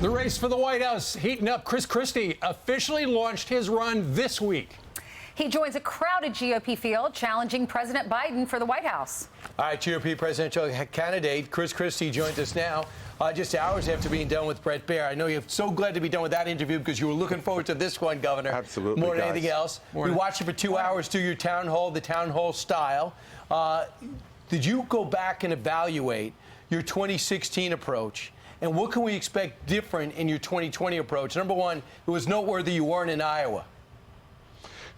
The race for the White House heating up. Chris Christie officially launched his run this week. He joins a crowded GOP field challenging President Biden for the White House. All right, GOP presidential candidate Chris Christie joins us now, just hours after being done with Bret Baier. I know you're so glad to be done with that interview because you were looking forward to this one, Governor. Absolutely, more than guys. anything else. Morning. We watched you for 2 hours do your town hall, the town hall style. Did you go back and evaluate your 2016 approach? And what can we expect different in your 2020 approach? Number one, it was noteworthy you weren't in Iowa.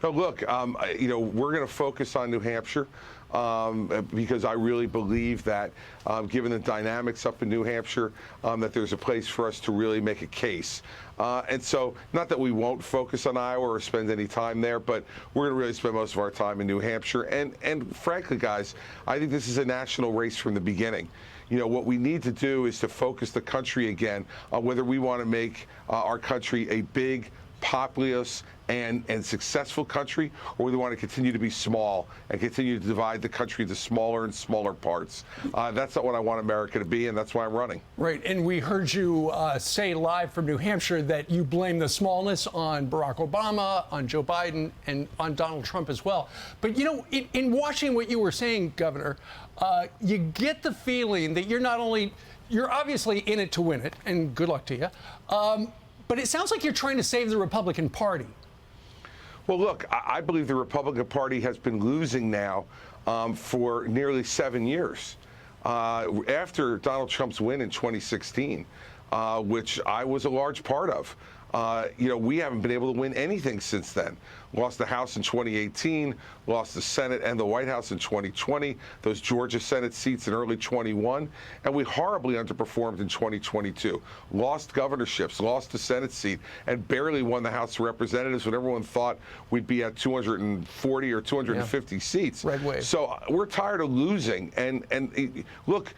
No, look, we're going to focus on New Hampshire because I really believe that, given the dynamics up in New Hampshire, that there's a place for us to really make a case. And so, not that we won't focus on Iowa or spend any time there, but we're going to really spend most of our time in New Hampshire. And frankly, guys, I think this is a national race from the beginning. You know, what we need to do is to focus the country again on whether we want to make our country a big, populous and successful country, or we want to continue to be small and continue to divide the country into smaller and smaller parts. That's not what I want America to be, and that's why I'm running. Right, and we heard you say live from New Hampshire that you blame the smallness on Barack Obama, on Joe Biden, and on Donald Trump as well. But, you know, in watching what you were saying, Governor, you get the feeling that you're obviously in it to win it, and good luck to you, but it sounds like you're trying to save the Republican Party. Well, look, I believe the Republican Party has been losing now for nearly 7 years. After Donald Trump's win in 2016, which I was a large part of, we haven't been able to win anything since then. Lost the House in 2018, lost the Senate and the White House in 2020, those Georgia Senate seats in early 21, and we horribly underperformed in 2022. Lost governorships, lost the Senate seat, and barely won the House of Representatives when everyone thought we'd be at 240 or 250 seats. Red wave. So we're tired of losing. And look,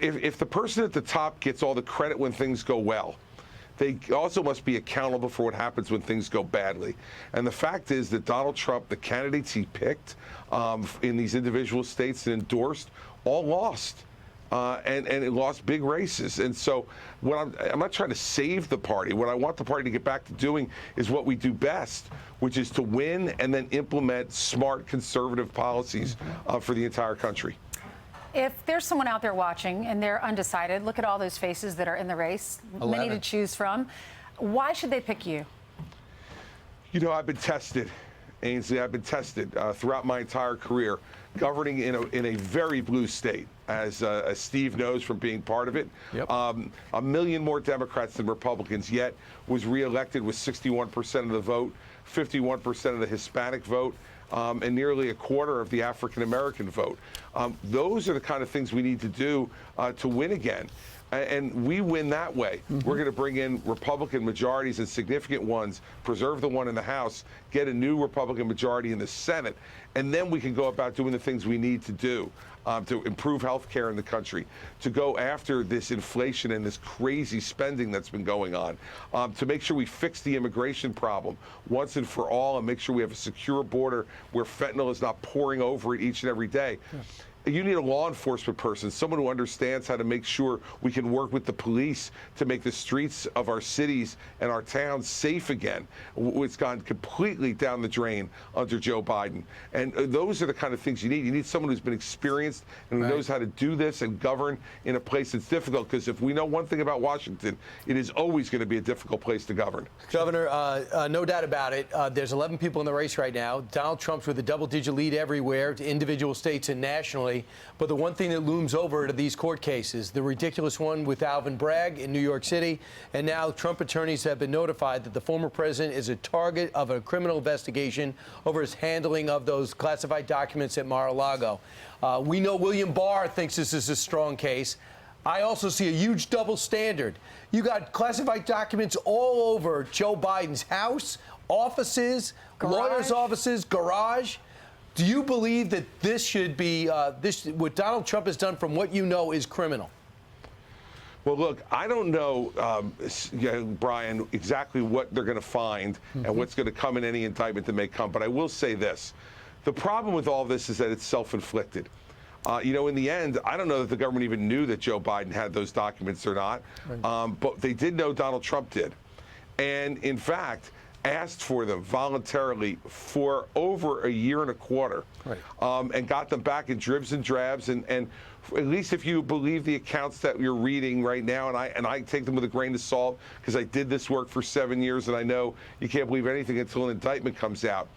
if the person at the top gets all the credit when things go well, they also must be accountable for what happens when things go badly. And the fact is that Donald Trump, the candidates he picked in these individual states and endorsed, all lost. And it lost big races. And so I'm not trying to save the party. What I want the party to get back to doing is what we do best, which is to win and then implement smart conservative policies for the entire country. If there's someone out there watching and they're undecided, look at all those faces that are in the race, 11. many to choose from. Why should they pick you? You know, I've been tested, Ainsley. I've been tested throughout my entire career, governing in a very blue state, as Steve knows from being part of it. Yep. A million more Democrats than Republicans, yet was reelected with 61% of the vote, 51% of the Hispanic vote, and nearly a quarter of the African-American vote. Those are the kind of things we need to do to win again. And we win that way. We're going to bring in Republican majorities and significant ones, preserve the one in the House, get a new Republican majority in the Senate, and then we can go about doing the things we need to do to improve health care in the country, to go after this inflation and this crazy spending that's been going on, to make sure we fix the immigration problem once and for all, and make sure we have a secure border where fentanyl is not pouring over it each and every day. Yeah. You need a law enforcement person, someone who understands how to make sure we can work with the police to make the streets of our cities and our towns safe again. It's gone completely down the drain under Joe Biden. And those are the kind of things you need. You need someone who's been experienced and who knows how to do this and govern in a place that's difficult. Because if we know one thing about Washington, it is always going to be a difficult place to govern. Governor, no doubt about it. There's 11 people in the race right now. Donald Trump's with a double-digit lead everywhere, to individual states and nationally. But the one thing that looms over to these court cases, the ridiculous one with Alvin Bragg in New York City, and now Trump attorneys have been notified that the former president is a target of a criminal investigation over his handling of those classified documents at Mar-a-Lago. We know William Barr thinks this is a strong case. I also see a huge double standard. You got classified documents all over Joe Biden's house, offices, lawyers' offices, garage. Do you believe that this should be, what Donald Trump has done, from what you know, is criminal? Well, look, I don't know, Brian, exactly what they're going to find and what's going to come in any indictment that may come. But I will say this. The problem with all this is that it's self-inflicted. In the end, I don't know that the government even knew that Joe Biden had those documents or not, but they did know Donald Trump did. And in fact, asked for them voluntarily for over a year and a quarter, and got them back in dribs and drabs. And at least if you believe the accounts that you're reading right now, and I take them with a grain of salt because I did this work for 7 years, and I know you can't believe anything until an indictment comes out.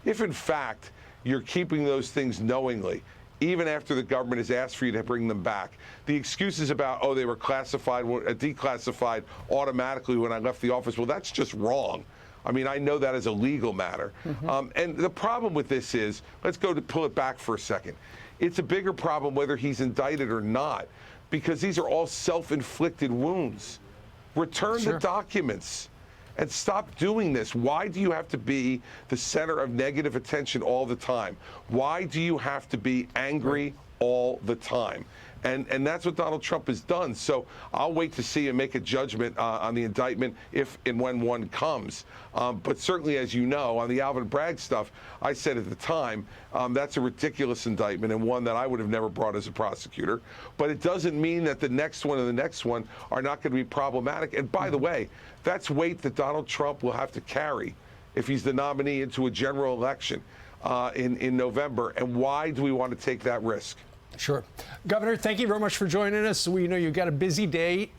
If in fact you're keeping those things knowingly, even after the government has asked for you to bring them back, the excuses about, oh, they were classified, declassified automatically when I left the office, well, that's just wrong. I mean, I know that as a legal matter. And the problem with this is, let's go to pull it back for a second. It's a bigger problem whether he's indicted or not, because these are all self-inflicted wounds. Return the documents and stop doing this. Why do you have to be the center of negative attention all the time? Why do you have to be angry all the time? And that's what Donald Trump has done. So I'll wait to see and make a judgment on the indictment if and when one comes. But certainly, as you know, on the Alvin Bragg stuff, I said at the time, that's a ridiculous indictment and one that I would have never brought as a prosecutor. But it doesn't mean that the next one and the next one are not going to be problematic. And by the way, that's weight that Donald Trump will have to carry if he's the nominee into a general election in November. And why do we want to take that risk? Sure. Governor, thank you very much for joining us. We know you've got a busy day.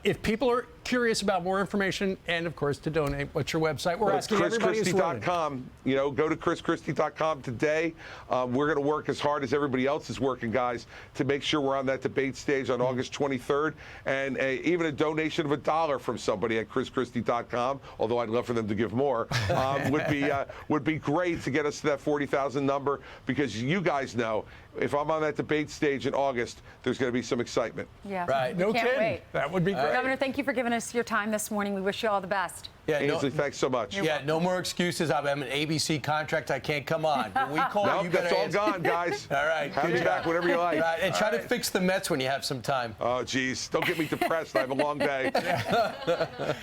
If people are curious about more information and, of course, to donate, what's your website? We're asking everybody who's running. ChrisChristie.com. Go to ChrisChristie.com today. We're going to work as hard as everybody else is working, guys, to make sure we're on that debate stage on August 23rd. And even a donation of $1 from somebody at ChrisChristie.com, although I'd love for them to give more, would be great to get us to that 40,000 number, because you guys know, if I'm on that debate stage in August, there's going to be some excitement. Yeah. Right. No Can't kidding. wait. That would be great. Governor, thank you for giving us your time this morning. We wish you all the best. Yeah, Ainsley, thanks so much. no more excuses. I'm an ABC contract. I can't come on. When we call No, you, better that's all answer. gone, guys. All right. Have good me job. back whenever you like. Right, and try to fix the Mets when you have some time. Oh, geez. Don't get me depressed. I have a long day.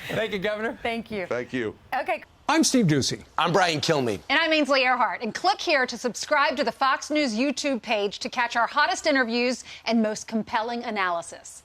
Thank you, Governor. Thank you. Thank you. Okay. I'm Steve Ducey. I'm Brian Kilmeade. And I'm Ainsley Earhart. And click here to subscribe to the Fox News YouTube page to catch our hottest interviews and most compelling analysis.